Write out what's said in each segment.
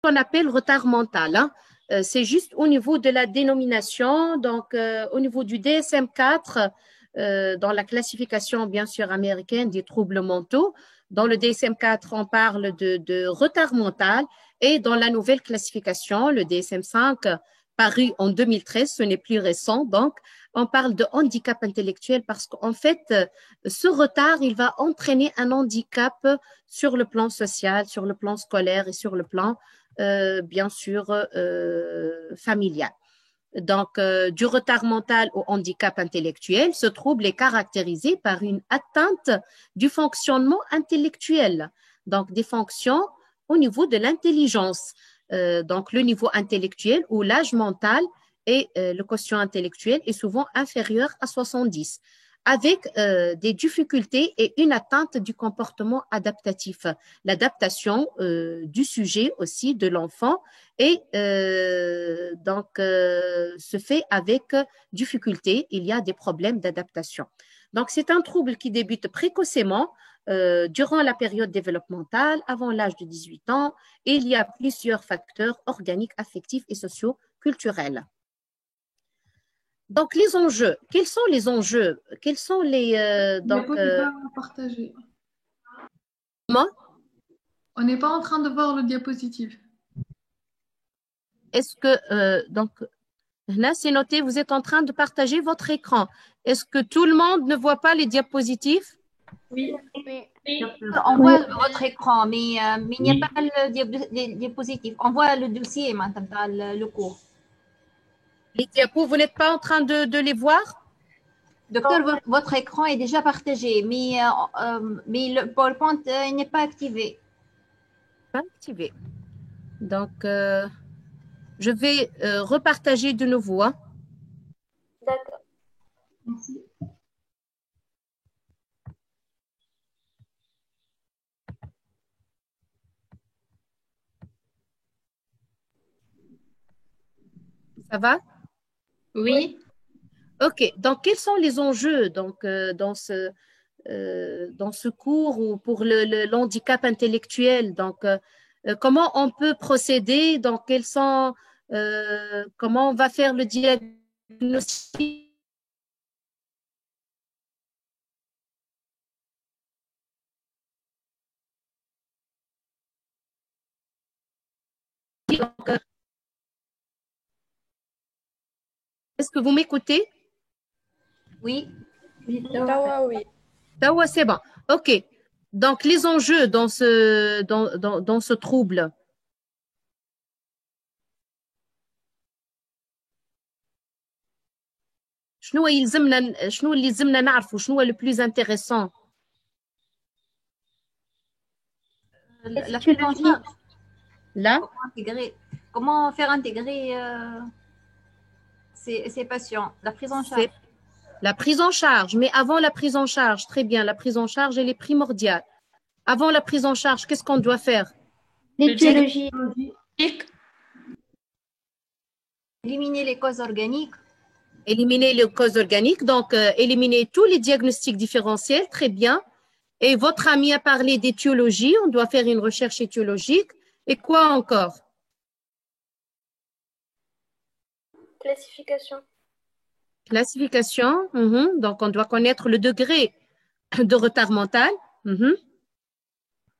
qu'on appelle retard mental, hein. C'est juste au niveau de la dénomination, donc au niveau du DSM-4, dans la classification bien sûr américaine des troubles mentaux. Dans le DSM-4, on parle de retard mental et dans la nouvelle classification, le DSM-5, paru en 2013, ce n'est plus récent, donc on parle de handicap intellectuel parce qu'en fait, ce retard, il va entraîner un handicap sur le plan social, sur le plan scolaire et sur le plan, bien sûr, familial. Donc, du retard mental au handicap intellectuel, ce trouble est caractérisé par une atteinte du fonctionnement intellectuel, donc des fonctions au niveau de l'intelligence, donc le niveau intellectuel ou l'âge mental et le quotient intellectuel est souvent inférieur à 70, avec des difficultés et une atteinte du comportement adaptatif, l'adaptation du sujet aussi de l'enfant et se fait avec difficulté, il y a des problèmes d'adaptation. Donc, c'est un trouble qui débute précocement durant la période développementale, avant l'âge de 18 ans, et il y a plusieurs facteurs organiques, affectifs et sociaux culturels. Donc, les enjeux. Quels sont les enjeux? Quels sont les... Pas partagé. Comment? On n'est pas en train de voir le diapositive. Est-ce que... donc, là, c'est noté, vous êtes en train de partager votre écran. Est-ce que tout le monde ne voit pas les diapositives? Oui. On voit votre écran, mais il n'y a pas le diapositive. On voit le dossier maintenant dans le cours. Les diapos, vous n'êtes pas en train de les voir? Docteur, votre écran est déjà partagé, mais le PowerPoint n'est pas activé. Pas activé. Donc, je vais repartager de nouveau. Hein. D'accord. Merci. Ça va? Oui. OK. Donc, quels sont les enjeux donc, dans ce cours ou pour le handicap intellectuel? Donc, comment on peut procéder? Donc, comment on va faire le diagnostic? Est-ce que vous m'écoutez? Oui. Oui. Tawa, c'est bon. OK. Donc, les enjeux dans ce trouble. شنو اللي يلزمنا نعرفه شنو هو le plus intéressant? La prise en charge. Là? Comment faire intégrer ces patients? La prise en charge. La prise en charge, mais avant la prise en charge, très bien, la prise en charge, elle est primordiale. Avant la prise en charge, qu'est-ce qu'on doit faire? L'étiologie. Éliminer les causes organiques. Éliminer les causes organiques, donc éliminer tous les diagnostics différentiels, très bien. Et votre ami a parlé d'étiologie, on doit faire une recherche étiologique. Et quoi encore? Classification. Classification, donc on doit connaître le degré de retard mental. Le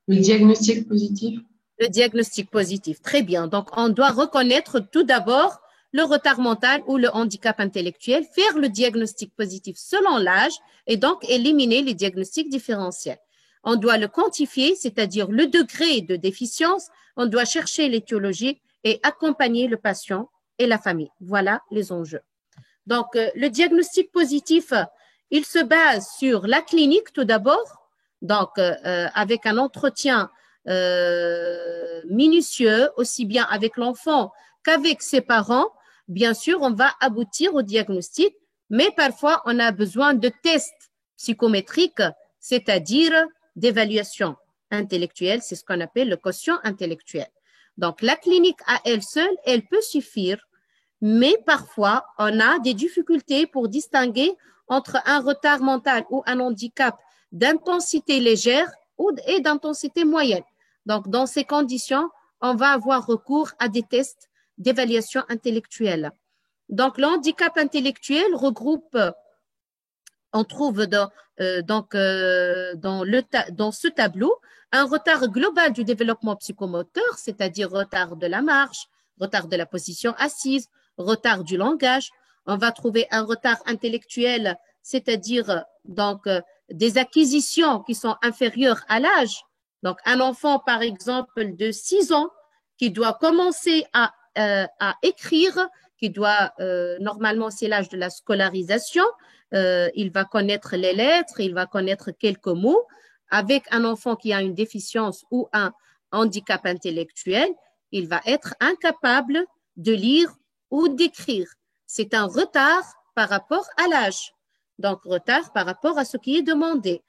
diagnostic positif. Le diagnostic positif, très bien. Donc on doit reconnaître tout d'abord le retard mental ou le handicap intellectuel, faire le diagnostic positif selon l'âge et donc éliminer les diagnostics différentiels. On doit le quantifier, c'est-à-dire le degré de déficience, on doit chercher l'étiologie et accompagner le patient et la famille. Voilà les enjeux. Donc, le diagnostic positif, il se base sur la clinique tout d'abord, donc avec un entretien minutieux, aussi bien avec l'enfant qu'avec ses parents. Bien sûr, on va aboutir au diagnostic, mais parfois, on a besoin de tests psychométriques, c'est-à-dire d'évaluation intellectuelle, c'est ce qu'on appelle le quotient intellectuel. Donc, la clinique à elle seule, elle peut suffire, mais parfois, on a des difficultés pour distinguer entre un retard mental ou un handicap d'intensité légère et d'intensité moyenne. Donc, dans ces conditions, on va avoir recours à des tests d'évaluation intellectuelle. Donc, le handicap intellectuel regroupe, on trouve dans ce tableau un retard global du développement psychomoteur, c'est-à-dire retard de la marche, retard de la position assise, retard du langage. On va trouver un retard intellectuel, c'est-à-dire donc des acquisitions qui sont inférieures à l'âge. Donc, un enfant, par exemple, de 6 ans, qui doit commencer à écrire, qui doit, normalement, c'est l'âge de la scolarisation, il va connaître les lettres, il va connaître quelques mots. Avec un enfant qui a une déficience ou un handicap intellectuel, il va être incapable de lire ou d'écrire. C'est un retard par rapport à l'âge, donc retard par rapport à ce qui est demandé.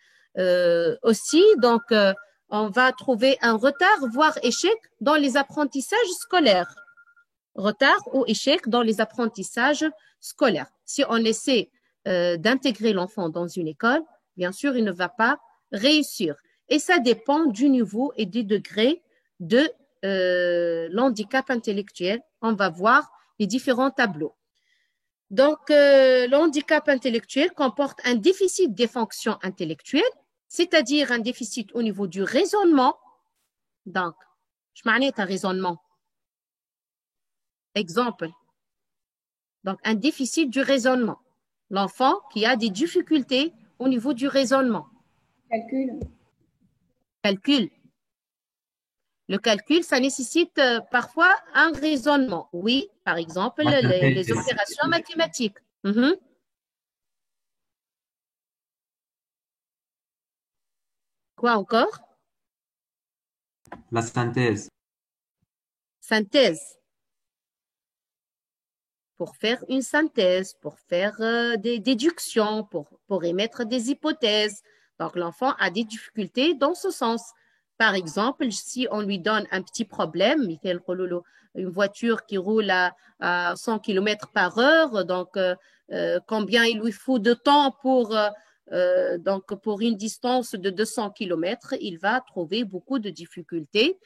Aussi, donc, on va trouver un retard, voire échec dans les apprentissages scolaires. Retard ou échec dans les apprentissages scolaires. Si on essaie d'intégrer l'enfant dans une école, bien sûr, il ne va pas réussir. Et ça dépend du niveau et du degré de l'handicap intellectuel. On va voir les différents tableaux. Donc, le handicap intellectuel comporte un déficit des fonctions intellectuelles, c'est-à-dire un déficit au niveau du raisonnement. Donc, je m'en ai un raisonnement. Exemple. Donc, un déficit du raisonnement. L'enfant qui a des difficultés au niveau du raisonnement. Calcul. Le calcul, ça nécessite parfois un raisonnement. Oui, par exemple, les opérations mathématiques. Quoi encore? La synthèse. Synthèse. Pour faire une synthèse, pour faire des déductions, pour émettre des hypothèses. Donc, l'enfant a des difficultés dans ce sens. Par exemple, si on lui donne un petit problème, une voiture qui roule à 100 km par heure, donc combien il lui faut de temps pour une distance de 200 km, il va trouver beaucoup de difficultés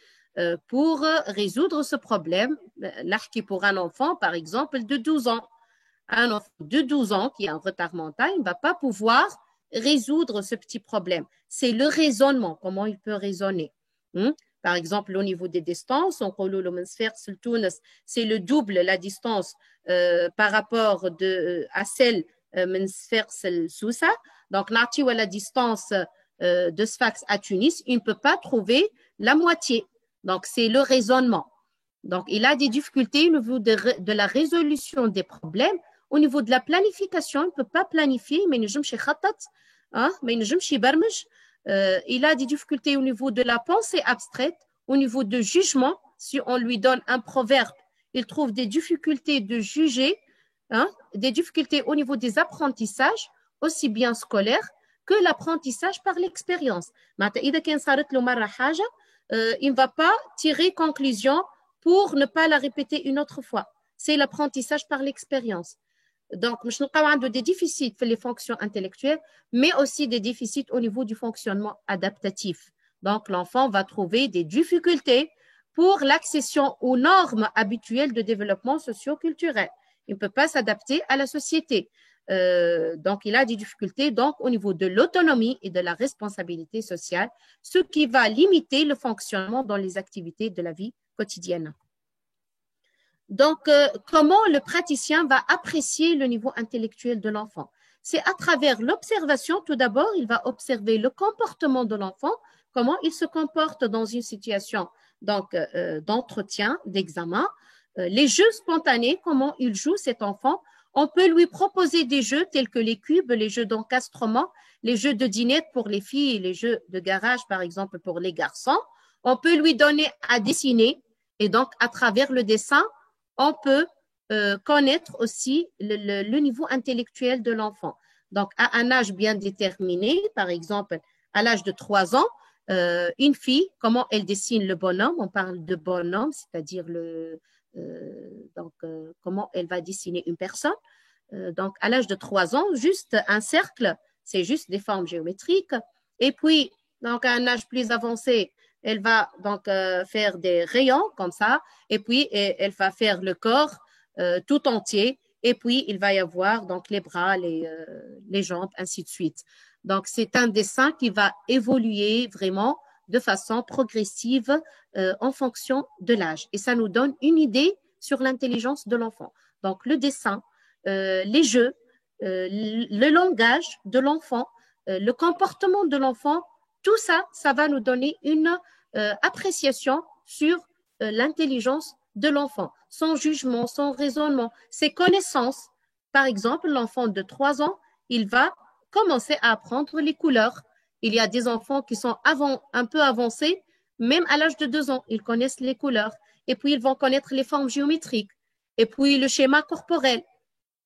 pour résoudre ce problème. Là, pour un enfant, par exemple, de 12 ans. Un enfant de 12 ans qui a un retard mental, il ne va pas pouvoir résoudre ce petit problème. C'est le raisonnement, comment il peut raisonner. Par exemple, au niveau des distances, c'est le double la distance par rapport à celle de Sousa. Donc, la distance de Sfax à Tunis, il ne peut pas trouver la moitié. Donc, c'est le raisonnement. Donc, il a des difficultés au niveau de la résolution des problèmes. Au niveau de la planification, il ne peut pas planifier, mais il a des difficultés au niveau de la pensée abstraite, au niveau de jugement. Si on lui donne un proverbe, il trouve des difficultés de juger, des difficultés au niveau des apprentissages, aussi bien scolaires que l'apprentissage par l'expérience. Il ne va pas tirer conclusion pour ne pas la répéter une autre fois. C'est l'apprentissage par l'expérience. Donc, nous avons des déficits pour les fonctions intellectuelles, mais aussi des déficits au niveau du fonctionnement adaptatif. Donc, l'enfant va trouver des difficultés pour l'accession aux normes habituelles de développement socio-culturel. Il ne peut pas s'adapter à la société. Donc, il a des difficultés donc, au niveau de l'autonomie et de la responsabilité sociale, ce qui va limiter le fonctionnement dans les activités de la vie quotidienne. Donc, comment le praticien va apprécier le niveau intellectuel de l'enfant? C'est à travers l'observation. Tout d'abord, il va observer le comportement de l'enfant, comment il se comporte dans une situation d'entretien, d'examen, les jeux spontanés, comment il joue cet enfant. On peut lui proposer des jeux tels que les cubes, les jeux d'encastrement, les jeux de dinette pour les filles et les jeux de garage, par exemple, pour les garçons. On peut lui donner à dessiner et donc, à travers le dessin, on peut connaître aussi le niveau intellectuel de l'enfant. Donc, à un âge bien déterminé, par exemple, à l'âge de 3 ans, une fille, comment elle dessine le bonhomme, on parle de bonhomme, c'est-à-dire comment elle va dessiner une personne. Donc, à l'âge de 3 ans, juste un cercle, c'est juste des formes géométriques. Et puis, donc, à un âge plus avancé, Elle va donc faire des rayons comme ça, et puis elle va faire le corps tout entier, et puis il va y avoir donc les bras, les jambes, ainsi de suite. Donc, c'est un dessin qui va évoluer vraiment de façon progressive en fonction de l'âge. Et ça nous donne une idée sur l'intelligence de l'enfant. Donc, le dessin, les jeux, le langage de l'enfant, le comportement de l'enfant, tout ça, ça va nous donner une appréciation sur l'intelligence de l'enfant, son jugement, son raisonnement, ses connaissances. Par exemple, l'enfant de 3 ans, il va commencer à apprendre les couleurs. Il y a des enfants qui sont un peu avancés, même à l'âge de 2 ans, ils connaissent les couleurs. Et puis, ils vont connaître les formes géométriques. Et puis, le schéma corporel.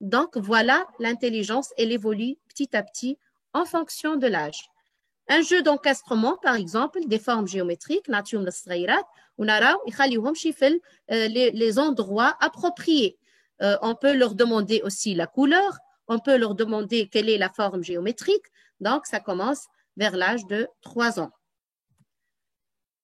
Donc, voilà, l'intelligence, elle évolue petit à petit en fonction de l'âge. Un jeu d'encastrement, par exemple, des formes géométriques, les endroits appropriés. On peut leur demander aussi la couleur, on peut leur demander quelle est la forme géométrique. Donc, ça commence vers l'âge de 3 ans.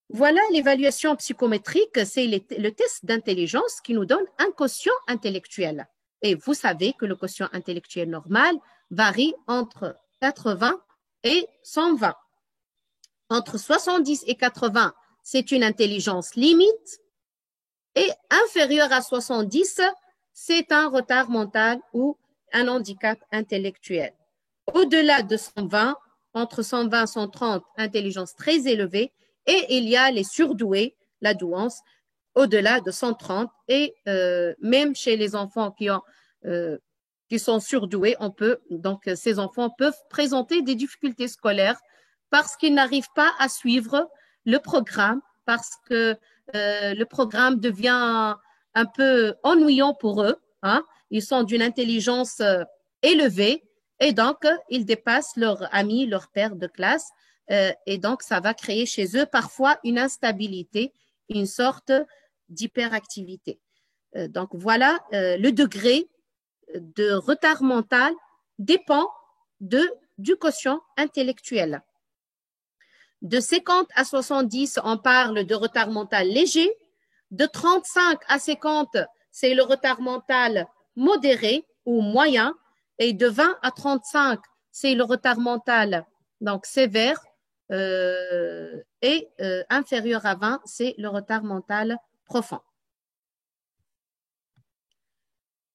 Voilà, l'évaluation psychométrique, c'est le test d'intelligence qui nous donne un quotient intellectuel. Et vous savez que le quotient intellectuel normal varie entre 80 et 120. Entre 70 et 80, c'est une intelligence limite. Et inférieure à 70, c'est un retard mental ou un handicap intellectuel. Au-delà de 120, entre 120 et 130, intelligence très élevée. Et il y a les surdoués, la douance, au-delà de 130. Et même chez les enfants qui sont surdoués, donc ces enfants peuvent présenter des difficultés scolaires parce qu'ils n'arrivent pas à suivre le programme, parce que le programme devient un peu ennuyant pour eux. Hein. Ils sont d'une intelligence élevée et donc ils dépassent leurs amis, leurs pairs de classe. Et donc, ça va créer chez eux parfois une instabilité, une sorte d'hyperactivité. Donc, voilà, le degré de retard mental dépend du quotient intellectuel. De 50 à 70, on parle de retard mental léger. De 35 à 50, c'est le retard mental modéré ou moyen. Et de 20 à 35, c'est le retard mental donc sévère. Et inférieur à 20, c'est le retard mental profond.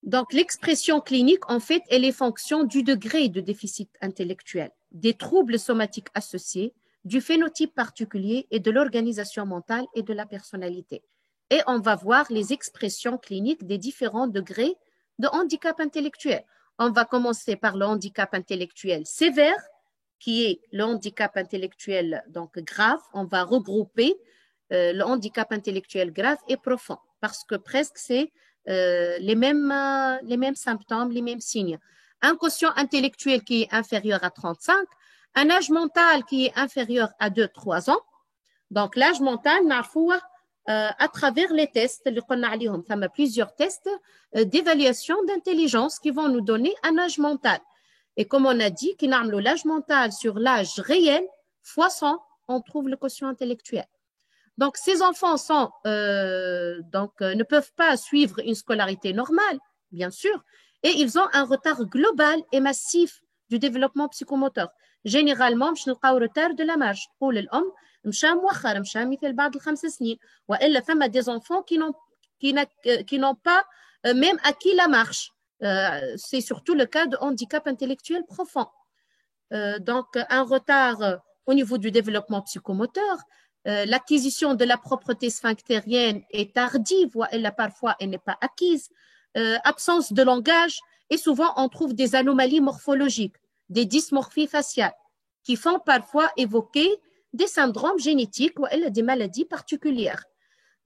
Donc, l'expression clinique, en fait, elle est fonction du degré de déficit intellectuel, des troubles somatiques associés, du phénotype particulier et de l'organisation mentale et de la personnalité. Et on va voir les expressions cliniques des différents degrés de handicap intellectuel. On va commencer par le handicap intellectuel sévère, qui est le handicap intellectuel donc grave. On va regrouper le handicap intellectuel grave et profond parce que presque c'est les mêmes symptômes, les mêmes signes. Un quotient intellectuel qui est inférieur à 35, un âge mental qui est inférieur à 2-3 ans. Donc l'âge mental, à travers les tests, il y a plusieurs tests d'évaluation d'intelligence qui vont nous donner un âge mental. Et comme on a dit, qui n'amène l'âge mental sur l'âge réel, fois 100, on trouve le quotient intellectuel. Donc, ces enfants ne peuvent pas suivre une scolarité normale, bien sûr, et ils ont un retard global et massif du développement psychomoteur. Généralement, je n'ai pas au retard de la marche. Pour l'homme, مشى مؤخر مشى مثل بعد ال5 سنين وإلا ثم des enfants qui n'ont pas même acquis la marche. C'est surtout le cas de handicap intellectuel profond. Donc, un retard au niveau du développement psychomoteur, l'acquisition de la propreté sphinctérienne est tardive, ou elle, parfois elle n'est pas acquise, absence de langage, et souvent on trouve des anomalies morphologiques, des dysmorphies faciales, qui font parfois évoquer des syndromes génétiques ou des maladies particulières.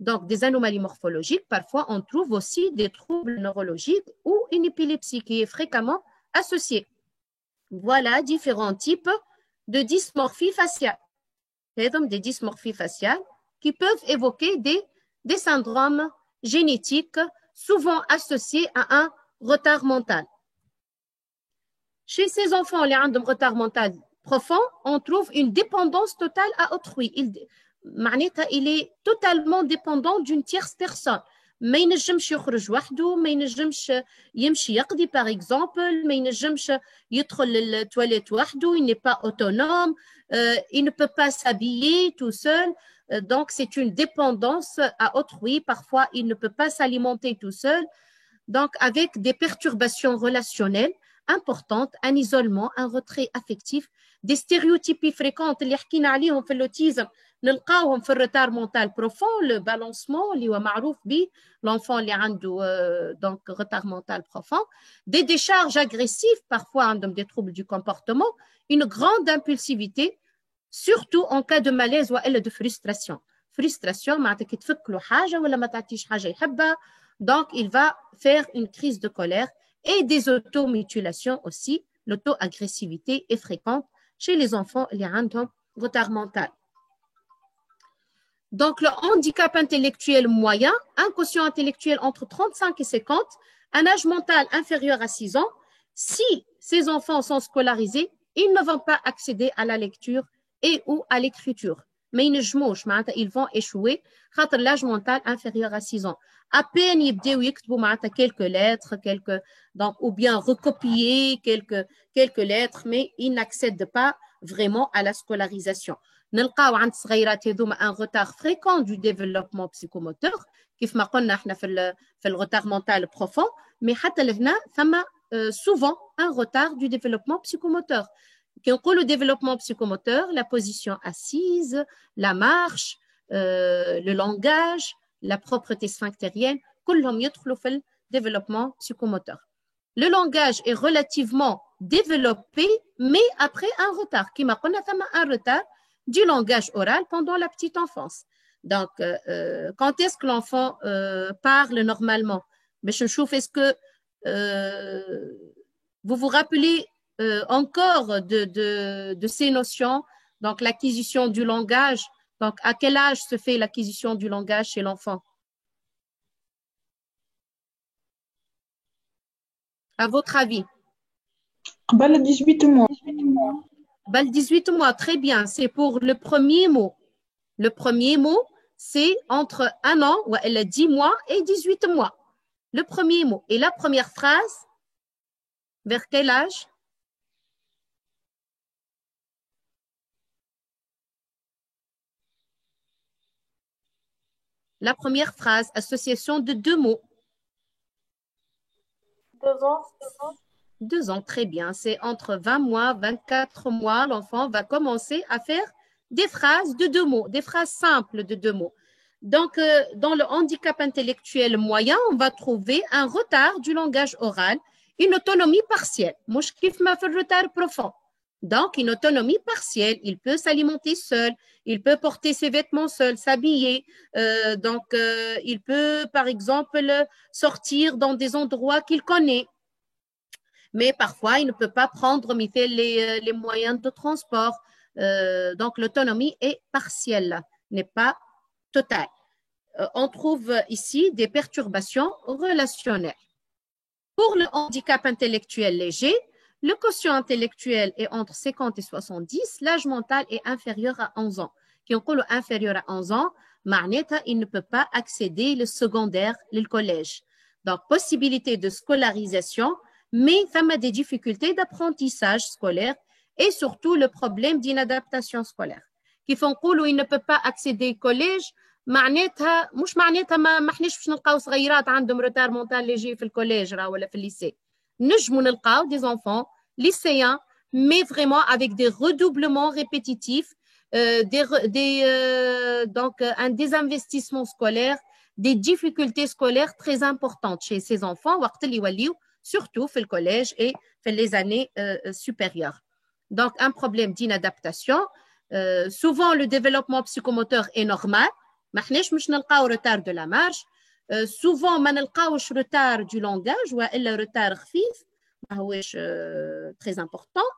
Donc, des anomalies morphologiques, parfois on trouve aussi des troubles neurologiques ou une épilepsie qui est fréquemment associée. Voilà différents types de dysmorphie faciale. Des dysmorphies faciales qui peuvent évoquer des syndromes génétiques souvent associés à un retard mental. Chez ces enfants, les gens de retard mental profond, on trouve une dépendance totale à autrui. معناتها il est totalement dépendant d'une tierce personne. ما ينجمش يخرج وحده، ما ينجمش يمشي يقضي par exemple، ما ينجمش يدخل للتواليت وحده، il n'est pas autonome, il ne peut pas s'habiller tout seul. Donc c'est une dépendance à autrui. Parfois il ne peut pas s'alimenter tout seul. Donc avec des perturbations relationnelles importantes, un isolement, un retrait affectif, des stéréotypes fréquents اللي حكينا عليهم في l'autisme نلقاوهم في الretard mental profond, le balancement اللي هو معروف به l'enfant اللي عنده donc retard mental profond, des décharges agressives, parfois عندهم des troubles du comportement, une grande impulsivité, surtout en cas de malaise ou de frustration. Frustration معناتها كي تفك له حاجه ولا ما تعطيش حاجه يحبها. Donc il va faire une crise de colère et des automutilations aussi. L'auto-agressivité est fréquente chez les enfants qui ont retard mental. Donc, le handicap intellectuel moyen, un quotient intellectuel entre 35 et 50, un âge mental inférieur à 6 ans. Si ces enfants sont scolarisés, ils ne vont pas accéder à la lecture et ou à l'écriture. Mais ils vont échouer car l'âge mental inférieur à 6 ans. À peine ils quelques lettres, donc, ou bien recopier quelques lettres, mais ils n'accèdent pas vraiment à la scolarisation. نلقاو عند صغيرات هذوما un retard fréquent du développement psychomoteur كيف ما قلنا احنا في الretard mental profond, mais حتى لهنا ثم souvent un retard du développement psychomoteur. Quand on le développement psychomoteur, la position assise, la marche, le langage, la propreté sphinctérienne, كلهم يدخلوا في le développement psychomoteur. Le langage est relativement développé, mais après un retard. كما قلنا ثم un retard du langage oral pendant la petite enfance. Donc, quand est-ce que l'enfant parle normalement? Est-ce que vous vous rappelez encore de ces notions? Donc, l'acquisition du langage. Donc, à quel âge se fait l'acquisition du langage chez l'enfant? À votre avis? 18 mois. 18 mois, très bien. C'est pour le premier mot. Le premier mot, c'est entre 1 an, ou elle a 10 mois, et 18 mois. Le premier mot. Et la première phrase, vers quel âge? La première phrase, association de 2 mots. 2 ans. 2 ans, très bien. C'est entre 20 mois, 24 mois, l'enfant va commencer à faire des phrases de 2 mots, des phrases simples de 2 mots. Donc, dans le handicap intellectuel moyen, on va trouver un retard du langage oral, une autonomie partielle. Mouch kif ma fait retard profond. Donc, une autonomie partielle. Il peut s'alimenter seul, il peut porter ses vêtements seul, s'habiller. Il peut, par exemple, sortir dans des endroits qu'il connaît. Mais parfois, il ne peut pas prendre les moyens de transport. Donc, l'autonomie est partielle, n'est pas totale. On trouve ici des perturbations relationnelles. Pour le handicap intellectuel léger, le quotient intellectuel est entre 50 et 70, l'âge mental est inférieur à 11 ans. Qui on dit inférieur à 11 ans, il ne peut pas accéder le secondaire, le collège. Donc, possibilité de scolarisation, mais il y a des difficultés d'apprentissage scolaire et surtout le problème d'inadaptation scolaire. Qui font qu'il ne peut pas accéder au collège, معناتها مش معناتها ما احناش باش نلقاو صغيرات عندهم retard mental léger في الكوليج ولا في الليسي. نجموا نلقاو des enfants lycéens, mais vraiment avec des redoublements répétitifs, donc un désinvestissement scolaire, des difficultés scolaires très importantes chez ces enfants, surtout في الكوليج et في les années supérieures. Donc, un problème d'inadaptation. Souvent, le développement psychomoteur est normal. ما احناش مش نلقاو retard de la marche. Souvent, ما نلقاوش retard du langage وإلا retard خفيف ما هوش très important.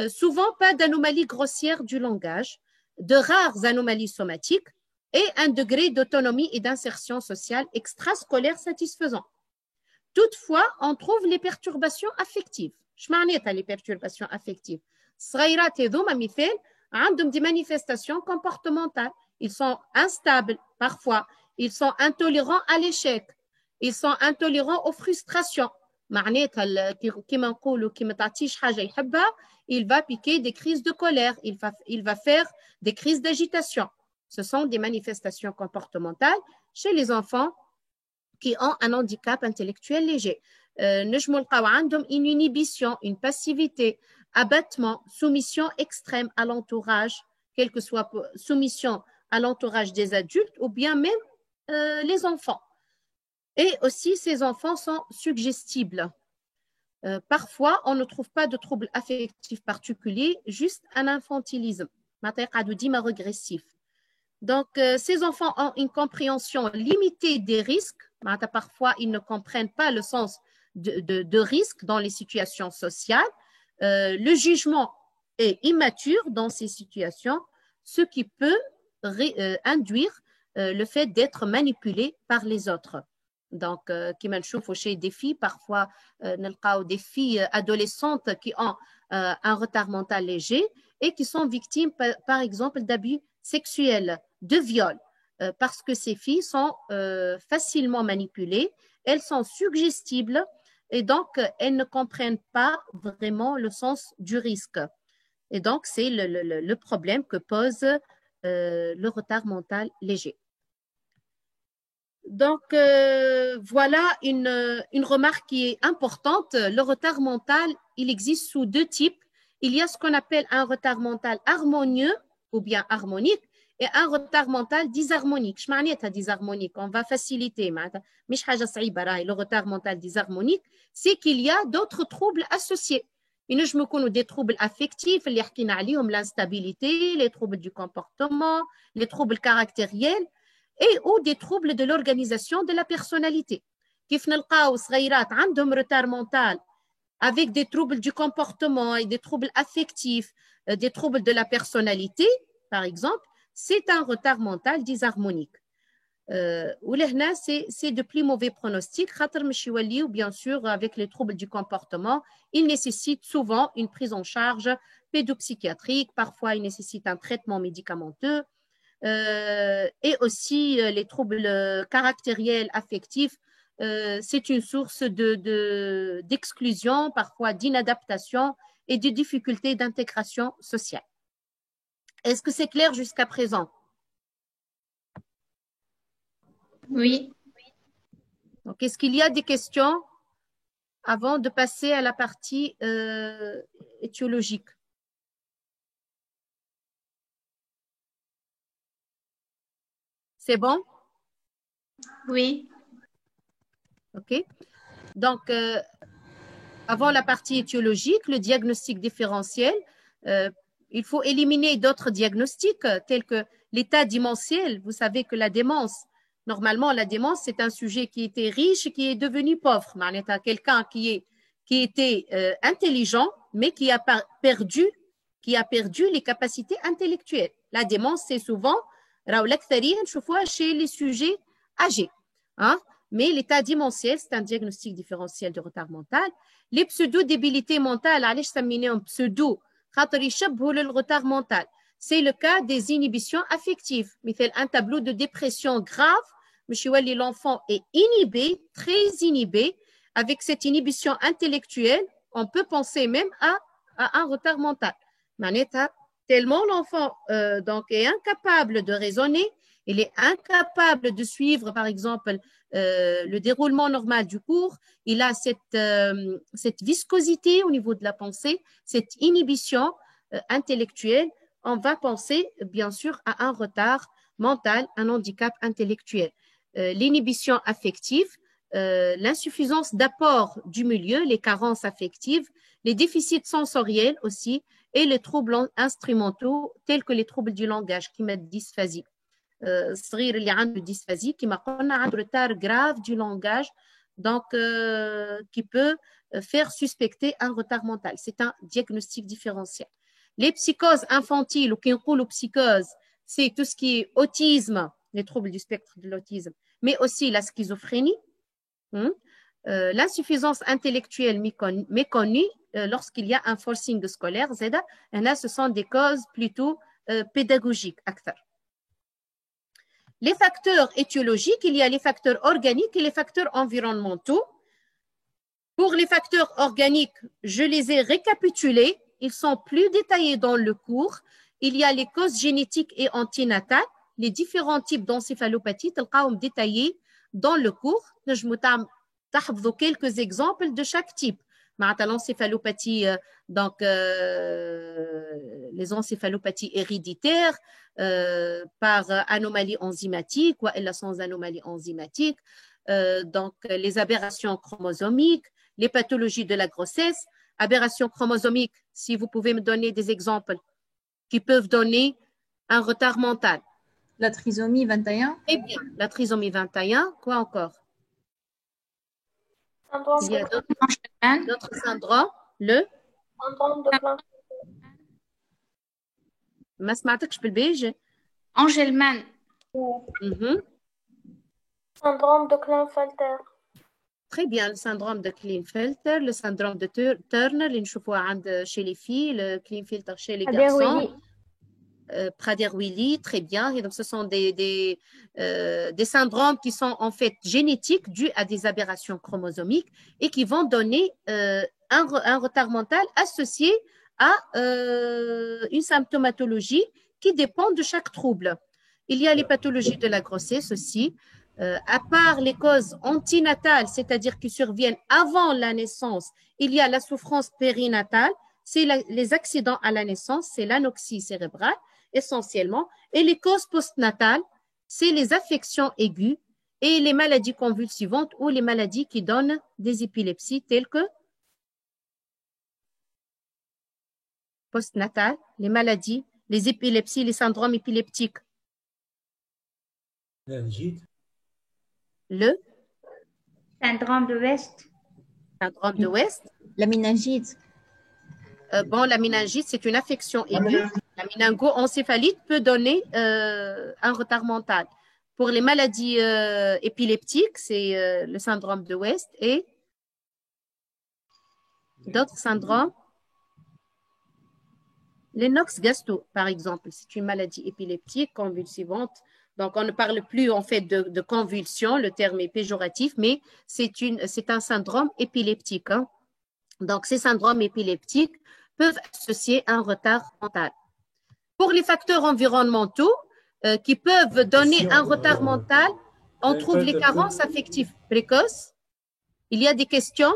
Souvent, pas d'anomalies grossières du langage, de rares anomalies somatiques et un degré d'autonomie et d'insertion sociale extrascolaire satisfaisant. Toutefois, on trouve les perturbations affectives. شو معناتها les perturbations affectives؟ الصغيرات هذوما مثال عندهم des manifestations comportementales. ils sont instables parfois, ils sont intolérants à l'échec, ils sont intolérants aux frustrations. معناتها كيما نقولوا كي ما تعطيش حاجة يحبها, il va piquer des crises de colère, il va faire des crises d'agitation. Ce sont des manifestations comportementales chez les enfants qui ont un handicap intellectuel léger. نجموا نلقاو عندهم une inhibition, une passivité, abattement, soumission extrême à l'entourage, quelle que soit soumission à l'entourage des adultes ou bien même les enfants. Et aussi, ces enfants sont suggestibles. Parfois, on ne trouve pas de troubles affectifs particuliers, juste un infantilisme, régressif. Donc, ces enfants ont une compréhension limitée des risques. Parfois, ils ne comprennent pas le sens de risque dans les situations sociales. Le jugement est immature dans ces situations, ce qui peut induire le fait d'être manipulé par les autres. Donc, qui نشوفوا chez des filles, parfois, نلقاو des filles adolescentes qui ont un retard mental léger et qui sont victimes, par exemple, d'abus sexuels, de viols, parce que ces filles sont facilement manipulées, elles sont suggestibles et donc elles ne comprennent pas vraiment le sens du risque. Et donc, c'est le problème que pose le retard mental léger. Donc, voilà une remarque qui est importante. Le retard mental, il existe sous deux types. Il y a ce qu'on appelle un retard mental harmonieux ou bien harmonique et un retard mental disharmonique. Je معناتها disharmonique, on va faciliter. مش حاجة صعيبة راهي. Le retard mental disharmonique, c'est qu'il y a d'autres troubles associés. ينجموا يكونوا des troubles affectifs اللي حكينا عليهم, l'instabilité, les troubles du comportement, les troubles caractériels, et ou des troubles de l'organisation de la personnalité. كيف نلقاو صغيرات عندهم retard mental avec des troubles du comportement et des troubles affectifs, des troubles de la personnalité, par exemple, c'est un retard mental disharmonique. ولهنا c'est de plus mauvais pronostics, خاطر مش يوليو bien sûr avec les troubles du comportement, il nécessite souvent une prise en charge pédopsychiatrique, parfois il nécessite un traitement médicamenteux, et aussi les troubles caractériels affectifs, c'est une source d'exclusion, parfois d'inadaptation et de difficultés d'intégration sociale. Est-ce que c'est clair jusqu'à présent? Oui. Donc, est-ce qu'il y a des questions avant de passer à la partie étiologique? C'est bon? Oui. OK. Donc, avant la partie étiologique, le diagnostic différentiel, il faut éliminer d'autres diagnostics tels que l'état démentiel. Vous savez que la démence, normalement, la démence, c'est un sujet qui était riche et qui est devenu pauvre. Quelqu'un qui était intelligent, mais qui a perdu les capacités intellectuelles. La démence, c'est souvent chez les sujets âgés. Hein? Mais l'état démentiel, c'est un diagnostic différentiel de retard mental. Les pseudo-débilités mentales, pseudo, le retard mental. C'est le cas des inhibitions affectives. Un tableau de dépression grave, l'enfant est inhibé, très inhibé. Avec cette inhibition intellectuelle, on peut penser même à un retard mental. Tellement l'enfant donc est incapable de raisonner, il est incapable de suivre, par exemple, le déroulement normal du cours, il a cette viscosité au niveau de la pensée, cette inhibition intellectuelle, on va penser bien sûr à un retard mental, un handicap intellectuel. L'inhibition affective, l'insuffisance d'apport du milieu, les carences affectives, les déficits sensoriels aussi, et les troubles instrumentaux tels que les troubles du langage qui mettent dysphasie. الصغير اللي عنده dysphasie كما قلنا عنده retard grave du langage, donc qui peut faire suspecter un retard mental. C'est un diagnostic différentiel. Les psychoses infantiles ou qui نقولوا psychose, c'est tout ce qui est autisme, les troubles du spectre de l'autisme, mais aussi la schizophrénie, l'insuffisance intellectuelle méconnue lorsqu'il y a un forcing scolaire, ce sont des causes plutôt pédagogiques. Les facteurs étiologiques, il y a les facteurs organiques et les facteurs environnementaux. Pour les facteurs organiques, je les ai récapitulés. Ils sont plus détaillés dans le cours. Il y a les causes génétiques et antinatales, les différents types d'encéphalopathie, détaillés dans le cours. Je vous quelques exemples de chaque type. L'encéphalopathie, donc les encéphalopathies héréditaires par anomalie enzymatique ou sans anomalie enzymatique, donc les aberrations chromosomiques, les pathologies de la grossesse, aberrations chromosomiques, si vous pouvez me donner des exemples qui peuvent donner un retard mental. La trisomie 21. Eh bien, la trisomie 21, quoi encore? Il y a d'autres syndromes. Le syndrome de Klein. ما سمعتكش بالبيج. Angelman. Syndrome de Klinefelter. Très bien, le syndrome de Klinefelter, le syndrome de Turner, اللي نشوفوه chez les filles, le Klinefelter chez les garçons. Prader-Willi, très bien. Et donc, ce sont des syndromes qui sont en fait génétiques dus à des aberrations chromosomiques et qui vont donner un retard mental associé à une symptomatologie qui dépend de chaque trouble. Il y a les pathologies de la grossesse aussi. À part les causes antinatales, c'est-à-dire qui surviennent avant la naissance, il y a la souffrance périnatale, c'est les accidents à la naissance, c'est l'anoxie cérébrale essentiellement, et les causes postnatales, c'est les affections aiguës et les maladies convulsivantes ou les maladies qui donnent des épilepsies telles que postnatales, les maladies, les épilepsies, les syndromes épileptiques. Le Syndrome de West. Syndrome de West. La méningite. Bon, la méningite, c'est une affection aiguë. La méningo-encéphalite peut donner un retard mental. Pour les maladies épileptiques, c'est le syndrome de West et d'autres syndromes. Lennox-Gastaut, par exemple, c'est une maladie épileptique convulsivante. Donc, on ne parle plus en fait de convulsion, le terme est péjoratif, mais c'est un syndrome épileptique. Hein. Donc, ces syndromes épileptiques peuvent associer un retard mental. Pour les facteurs environnementaux qui peuvent donner un retard mental, on trouve les carences affectives précoces. Il y a des questions?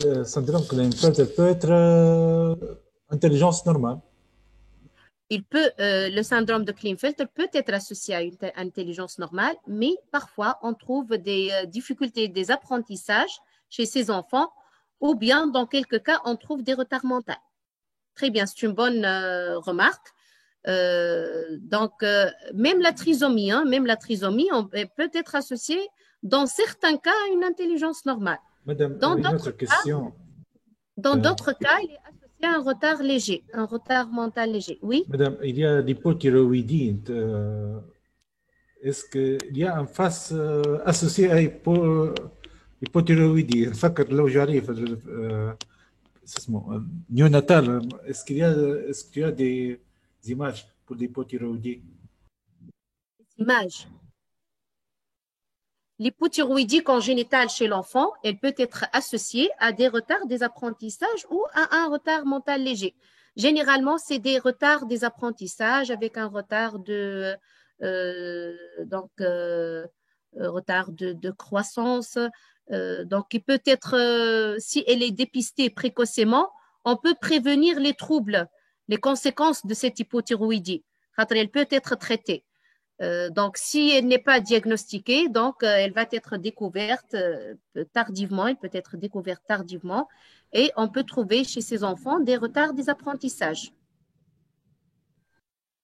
Le syndrome Klinefelter peut être intelligence normale. Le syndrome de Klinefelter peut être associé à une intelligence normale, mais parfois on trouve des difficultés des apprentissages chez ces enfants, ou bien dans quelques cas on trouve des retards mentaux. Très bien, c'est une bonne remarque. Donc, même la trisomie, peut être associée dans certains cas à une intelligence normale. Madame, dans une autre question. Dans d'autres cas, il est associé à un retard léger, un retard mental léger. Oui. Madame, il y a l'hypothyroïdie. Est-ce qu'il y a un face associé à l'hypothyroïdie? فكر لو جاري néonatal. Est-ce qu'il y a des images pour l'hypothyroïdie? Images. L'hypothyroïdie congénitale chez l'enfant, elle peut être associée à des retards des apprentissages ou à un retard mental léger. Généralement, c'est des retards des apprentissages avec un retard retard de croissance. Donc, il peut être, si elle est dépistée précocement, on peut prévenir les troubles, les conséquences de cette hypothyroïdie. Elle peut être traitée. Donc, si elle n'est pas diagnostiquée, donc elle va être découverte tardivement, elle peut être découverte tardivement, et on peut trouver chez ces enfants des retards des apprentissages.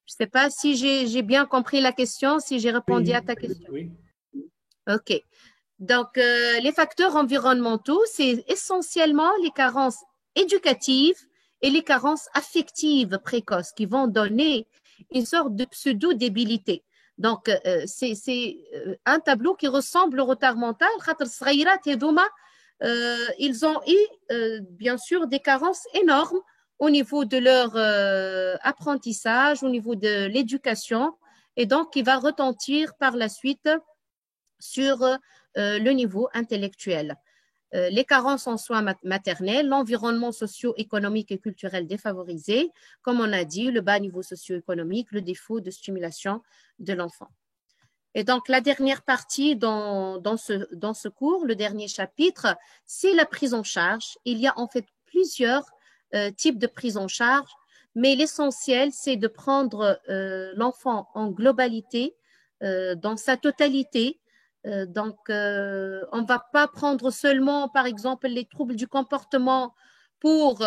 Je ne sais pas si j'ai bien compris la question, si j'ai répondu à ta question. Oui. OK. Donc, les facteurs environnementaux, c'est essentiellement les carences éducatives et les carences affectives précoces qui vont donner une sorte de pseudo-débilité. Donc, c'est un tableau qui ressemble au retard mental. Ils ont eu, bien sûr, des carences énormes au niveau de leur apprentissage, au niveau de l'éducation, et donc qui va retentir par la suite sur le niveau intellectuel. Les carences en soins maternels, l'environnement socio-économique et culturel défavorisé, comme on a dit, le bas niveau socio-économique, le défaut de stimulation de l'enfant. Et donc, la dernière partie dans ce cours, le dernier chapitre, c'est la prise en charge. Il y a en fait plusieurs types de prise en charge, mais l'essentiel, c'est de prendre l'enfant en globalité, dans sa totalité. Donc, on ne va pas prendre seulement, par exemple, les troubles du comportement pour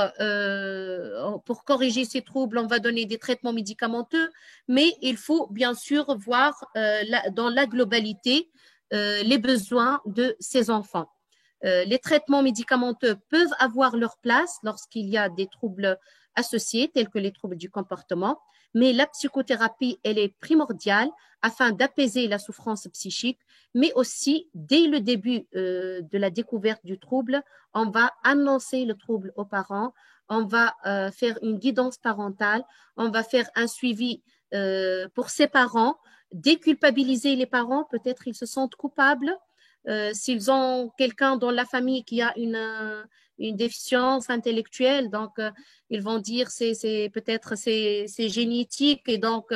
corriger ces troubles, on va donner des traitements médicamenteux, mais il faut bien sûr voir dans la globalité les besoins de ces enfants. Les traitements médicamenteux peuvent avoir leur place lorsqu'il y a des troubles associés, tels que les troubles du comportement, mais la psychothérapie, elle est primordiale afin d'apaiser la souffrance psychique, mais aussi, dès le début de la découverte du trouble, on va annoncer le trouble aux parents, on va faire une guidance parentale, on va faire un suivi pour ses parents, déculpabiliser les parents, peut-être ils se sentent coupables, s'ils ont quelqu'un dans la famille qui a une déficience intellectuelle, donc ils vont dire peut-être c'est génétique et donc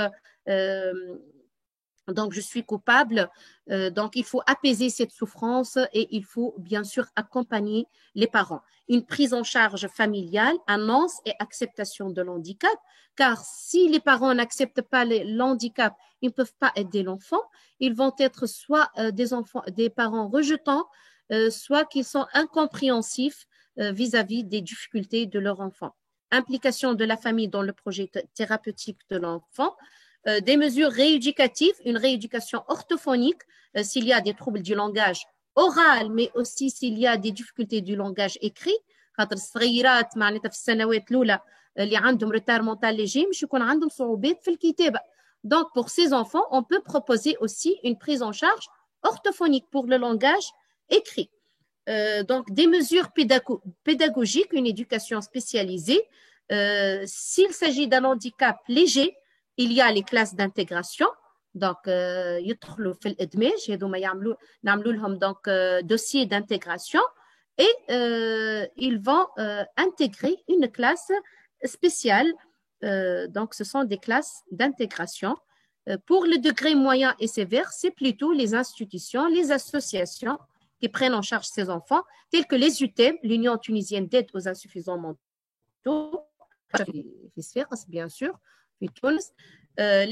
je suis coupable. Donc, il faut apaiser cette souffrance et il faut bien sûr accompagner les parents. Une prise en charge familiale, annonce et acceptation de l'handicap, car si les parents n'acceptent pas l'handicap, ils ne peuvent pas aider l'enfant. Ils vont être soit des parents rejetants, soit qu'ils sont incompréhensifs vis-à-vis des difficultés de leur enfant. Implication de la famille dans le projet thérapeutique de l'enfant. Des mesures rééducatives, une rééducation orthophonique s'il y a des troubles du langage oral, mais aussi s'il y a des difficultés du langage écrit. خاطر الصغيرات معناتها في السنوات الأولى اللي عندهم retard mental léger مش يكون عندهم صعوبات في الكتابة. Donc, pour ces enfants, on peut proposer aussi une prise en charge orthophonique pour le langage écrit. Donc, des mesures pédagogiques, une éducation spécialisée. S'il s'agit d'un handicap léger, il y a les classes d'intégration. Donc, يدخلوا في الإدماج هذوما نعملوا لهم donc dossier d'intégration et ils vont intégrer une classe spéciale. Donc, ce sont des classes d'intégration. Pour le degré moyen et sévère, c'est plutôt les institutions, les associations qui prennent en charge ces enfants, telles que les UTEM, l'Union tunisienne d'aide aux insuffisants mentaux, bien sûr,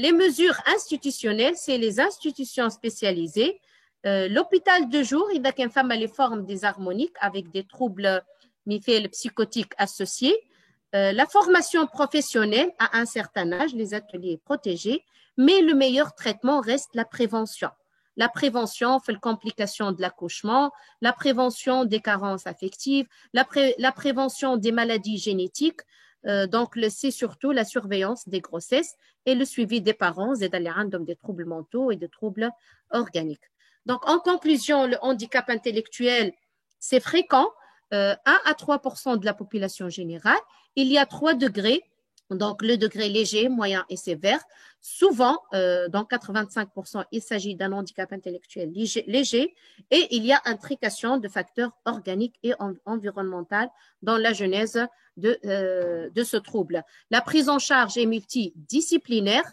les mesures institutionnelles, c'est les institutions spécialisées. L'hôpital de jour, il y a qu'une femme à les formes désharmoniques avec des troubles psychotiques associés. La formation professionnelle à un certain âge, les ateliers protégés, mais le meilleur traitement reste la prévention. La prévention fait les complications de l'accouchement, la prévention des carences affectives, la prévention des maladies génétiques. Donc, c'est surtout la surveillance des grossesses et le suivi des parents, des troubles mentaux et des troubles organiques. Donc, en conclusion, le handicap intellectuel, c'est fréquent, 1 à 3% de la population générale. Il y a 3 degrés, donc le degré léger, moyen et sévère. Souvent, dans 85%, il s'agit d'un handicap intellectuel léger et il y a intrication de facteurs organiques et environnementaux dans la genèse de ce trouble. La prise en charge est multidisciplinaire,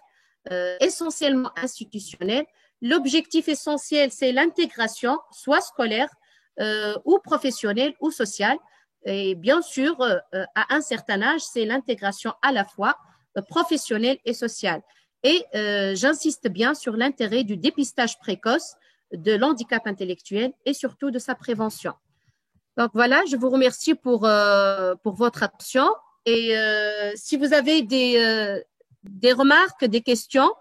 essentiellement institutionnelle. L'objectif essentiel, c'est l'intégration, soit scolaire ou professionnelle ou sociale. Et bien sûr, à un certain âge, c'est l'intégration à la fois professionnelle et sociale. Et j'insiste bien sur l'intérêt du dépistage précoce de l'handicap intellectuel et surtout de sa prévention. Donc voilà, je vous remercie pour votre attention. Et si vous avez des remarques, des questions,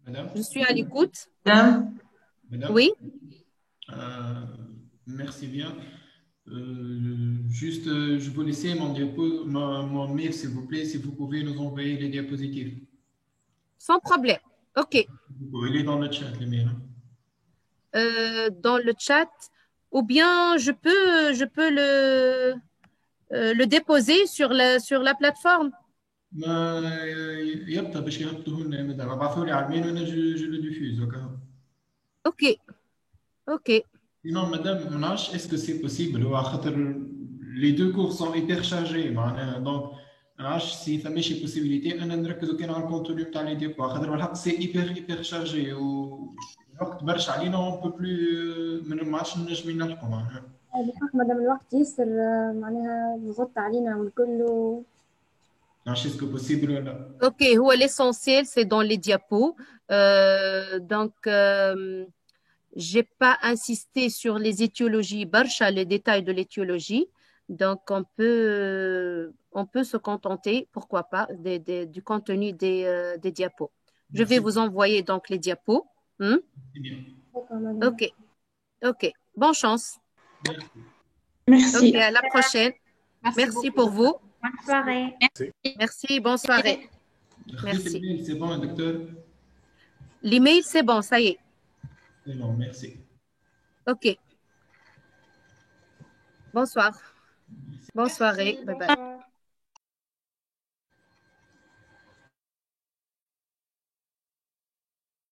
Madame, je suis à l'écoute. Madame, Oui. Merci bien. Juste, je vous laisser mon mail, s'il vous plaît, si vous pouvez nous envoyer les diapositives. Sans problème. OK. Il est dans le chat, les mails. Dans le chat, ou bien je peux le le déposer sur la plateforme. ما يبقى باش يهبطوا لنا مدام ابعثوا لي على الميل وانا جو لو ديفوز هكا. Ok, ok. Sinon, madame, ما نعرفش est-ce que c'est possible هو خاطر les deux cours sont hyper chargés معناها دونك ما نعرفش سي فما شي possibilité أنا نركزوا كان على الكونتوني نتاع لي ديكوا خاطر بالحق سي hyper chargé والوقت برشا علينا اون بو بلو ما عادش نجم نلحقوا معناها. بالحق مادام الوقت ياسر معناها ضغط علينا والكل. ما نعرفش est-ce que possible ولا. Ok, l'essentiel, c'est dans les diapos. Donc, j'ai pas insisté sur les étiologies, Barsha, les détails de l'étiologie. Donc, on peut se contenter, pourquoi pas, du contenu des diapos. Je vais vous envoyer donc les diapos. Ok, ok. Bonne chance. Merci. Ok, à la prochaine. Merci pour vous. Bonne soirée. Merci, bonne soirée. Merci. C'est bon, docteur. L'email, c'est bon, ça y est. C'est bon, merci. Ok. Bonsoir. Bonne soirée. Bye bye.